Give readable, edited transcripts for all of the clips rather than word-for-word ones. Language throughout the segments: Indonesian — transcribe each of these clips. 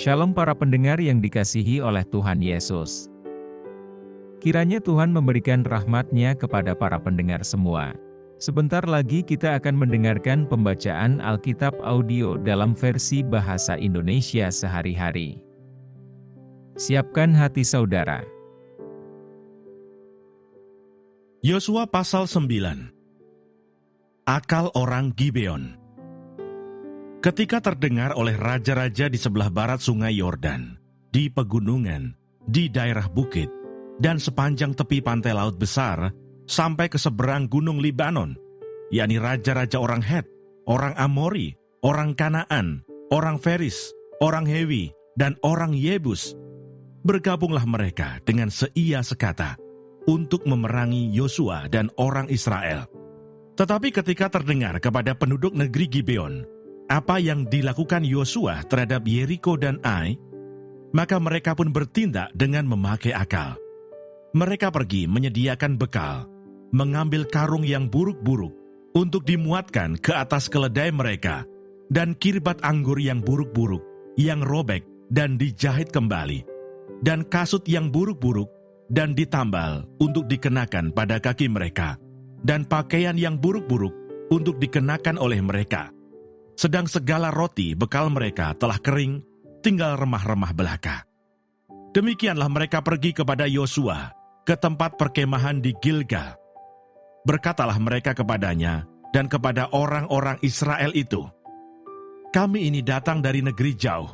Shalom para pendengar yang dikasihi oleh Tuhan Yesus. Kiranya Tuhan memberikan rahmat-Nya kepada para pendengar semua. Sebentar lagi kita akan mendengarkan pembacaan Alkitab audio dalam versi bahasa Indonesia sehari-hari. Siapkan hati saudara. Yosua pasal 9. Akal orang Gibeon. Ketika terdengar oleh raja-raja di sebelah barat sungai Yordan, di pegunungan, di daerah bukit, dan sepanjang tepi pantai laut besar, sampai ke seberang gunung Libanon, yakni raja-raja orang Het, orang Amori, orang Kanaan, orang Feris, orang Hewi, dan orang Yebus, bergabunglah mereka dengan seia sekata untuk memerangi Yosua dan orang Israel. Tetapi ketika terdengar kepada penduduk negeri Gibeon apa yang dilakukan Yosua terhadap Yeriko dan Ai, maka mereka pun bertindak dengan memakai akal. Mereka pergi menyediakan bekal, mengambil karung yang buruk-buruk untuk dimuatkan ke atas keledai mereka, dan kirbat anggur yang buruk-buruk, yang robek dan dijahit kembali, dan kasut yang buruk-buruk dan ditambal untuk dikenakan pada kaki mereka, dan pakaian yang buruk-buruk untuk dikenakan oleh mereka. Sedang segala roti bekal mereka telah kering, tinggal remah-remah belaka. Demikianlah mereka pergi kepada Yosua ke tempat perkemahan di Gilgal. Berkatalah mereka kepadanya dan kepada orang-orang Israel itu, "Kami ini datang dari negeri jauh,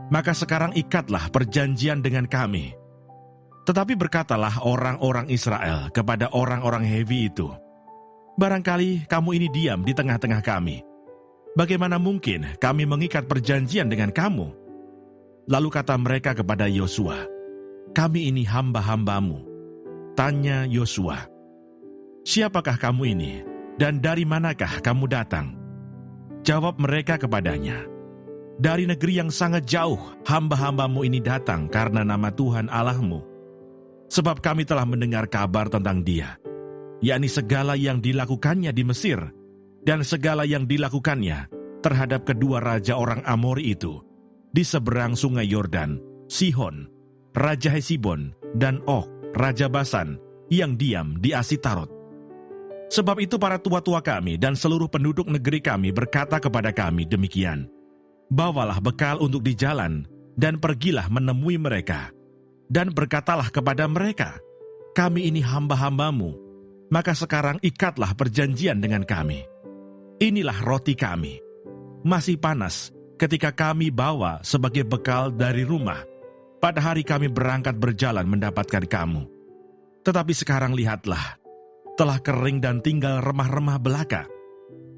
maka sekarang ikatlah perjanjian dengan kami." Tetapi berkatalah orang-orang Israel kepada orang-orang Hewi itu, "Barangkali kamu ini diam di tengah-tengah kami. Bagaimana mungkin kami mengikat perjanjian dengan kamu?" Lalu kata mereka kepada Yosua, "Kami ini hamba-hambamu." Tanya Yosua, "Siapakah kamu ini, dan dari manakah kamu datang?" Jawab mereka kepadanya, "Dari negeri yang sangat jauh hamba-hambamu ini datang karena nama Tuhan Allahmu. Sebab kami telah mendengar kabar tentang Dia, yakni segala yang dilakukannya di Mesir, dan segala yang dilakukannya terhadap kedua raja orang Amori itu, di seberang sungai Yordan, Sihon, Raja Hesibon, dan Og, Raja Basan, yang diam di Asitarot. Sebab itu para tua-tua kami dan seluruh penduduk negeri kami berkata kepada kami demikian, 'Bawalah bekal untuk di jalan, dan pergilah menemui mereka. Dan berkatalah kepada mereka, kami ini hamba-hambamu, maka sekarang ikatlah perjanjian dengan kami. Inilah roti kami, masih panas ketika kami bawa sebagai bekal dari rumah pada hari kami berangkat berjalan mendapatkan kamu. Tetapi sekarang lihatlah, telah kering dan tinggal remah-remah belaka.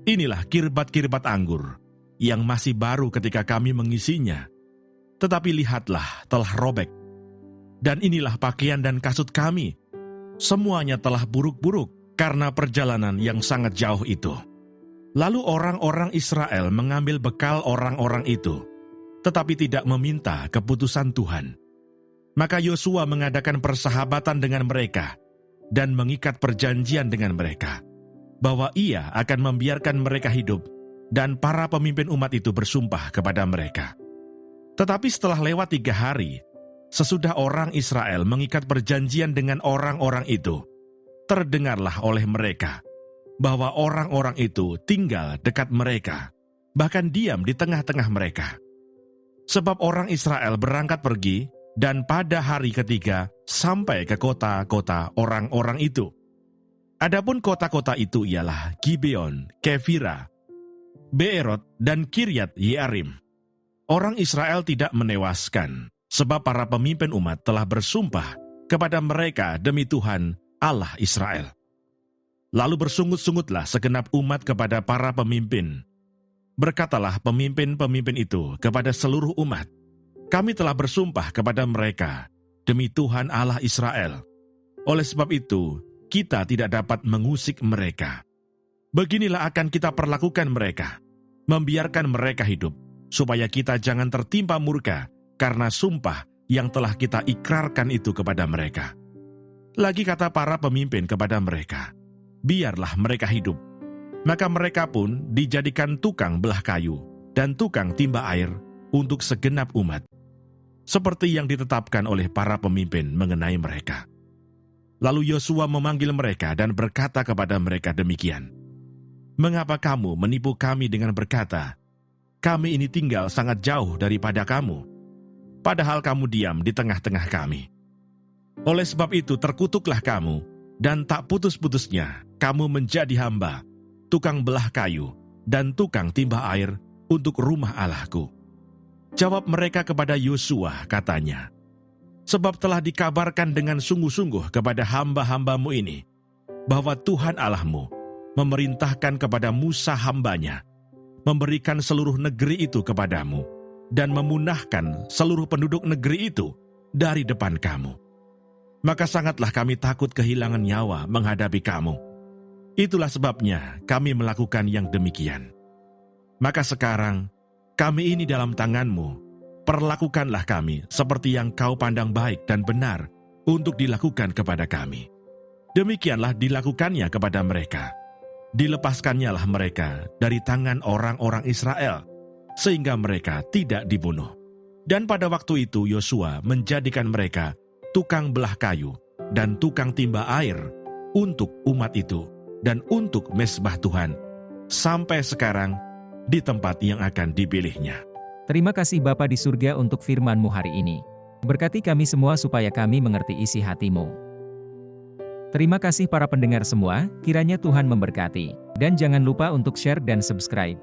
Inilah kirbat-kirbat anggur yang masih baru ketika kami mengisinya. Tetapi lihatlah, telah robek. Dan inilah pakaian dan kasut kami, semuanya telah buruk-buruk karena perjalanan yang sangat jauh itu.' Lalu orang-orang Israel mengambil bekal orang-orang itu, tetapi tidak meminta keputusan Tuhan. Maka Yosua mengadakan persahabatan dengan mereka dan mengikat perjanjian dengan mereka, bahwa ia akan membiarkan mereka hidup, dan para pemimpin umat itu bersumpah kepada mereka. Tetapi setelah lewat 3 hari, sesudah orang Israel mengikat perjanjian dengan orang-orang itu, terdengarlah oleh mereka bahwa orang-orang itu tinggal dekat mereka, bahkan diam di tengah-tengah mereka. Sebab orang Israel berangkat pergi, dan pada hari ketiga sampai ke kota-kota orang-orang itu. Adapun kota-kota itu ialah Gibeon, Kefira, Beerot, dan Kiryat Yearim. Orang Israel tidak menewaskan, sebab para pemimpin umat telah bersumpah kepada mereka demi Tuhan Allah Israel. Lalu bersungut-sungutlah segenap umat kepada para pemimpin. Berkatalah pemimpin-pemimpin itu kepada seluruh umat, "Kami telah bersumpah kepada mereka demi Tuhan Allah Israel. Oleh sebab itu, kita tidak dapat mengusik mereka. Beginilah akan kita perlakukan mereka, membiarkan mereka hidup, supaya kita jangan tertimpa murka karena sumpah yang telah kita ikrarkan itu kepada mereka." Lagi kata para pemimpin kepada mereka, "Biarlah mereka hidup." Maka mereka pun dijadikan tukang belah kayu dan tukang timba air untuk segenap umat, seperti yang ditetapkan oleh para pemimpin mengenai mereka. Lalu Yosua memanggil mereka dan berkata kepada mereka demikian, "Mengapa kamu menipu kami dengan berkata, 'Kami ini tinggal sangat jauh daripada kamu,' padahal kamu diam di tengah-tengah kami? Oleh sebab itu terkutuklah kamu, dan tak putus-putusnya kamu menjadi hamba, tukang belah kayu, dan tukang timba air untuk rumah Allahku." Jawab mereka kepada Yosua, katanya, "Sebab telah dikabarkan dengan sungguh-sungguh kepada hamba-hambamu ini, bahwa Tuhan Allahmu memerintahkan kepada Musa hambanya, memberikan seluruh negeri itu kepadamu, dan memunahkan seluruh penduduk negeri itu dari depan kamu. Maka sangatlah kami takut kehilangan nyawa menghadapi kamu. Itulah sebabnya kami melakukan yang demikian. Maka sekarang kami ini dalam tanganmu, perlakukanlah kami seperti yang kau pandang baik dan benar untuk dilakukan kepada kami." Demikianlah dilakukannya kepada mereka. Dilepaskannyalah mereka dari tangan orang-orang Israel, sehingga mereka tidak dibunuh. Dan pada waktu itu Yosua menjadikan mereka tukang belah kayu dan tukang timba air untuk umat itu dan untuk mezbah Tuhan, sampai sekarang di tempat yang akan dipilihnya. Terima kasih Bapa di surga untuk firman-Mu hari ini. Berkati kami semua supaya kami mengerti isi hati-Mu. Terima kasih para pendengar semua, kiranya Tuhan memberkati. Dan jangan lupa untuk share dan subscribe.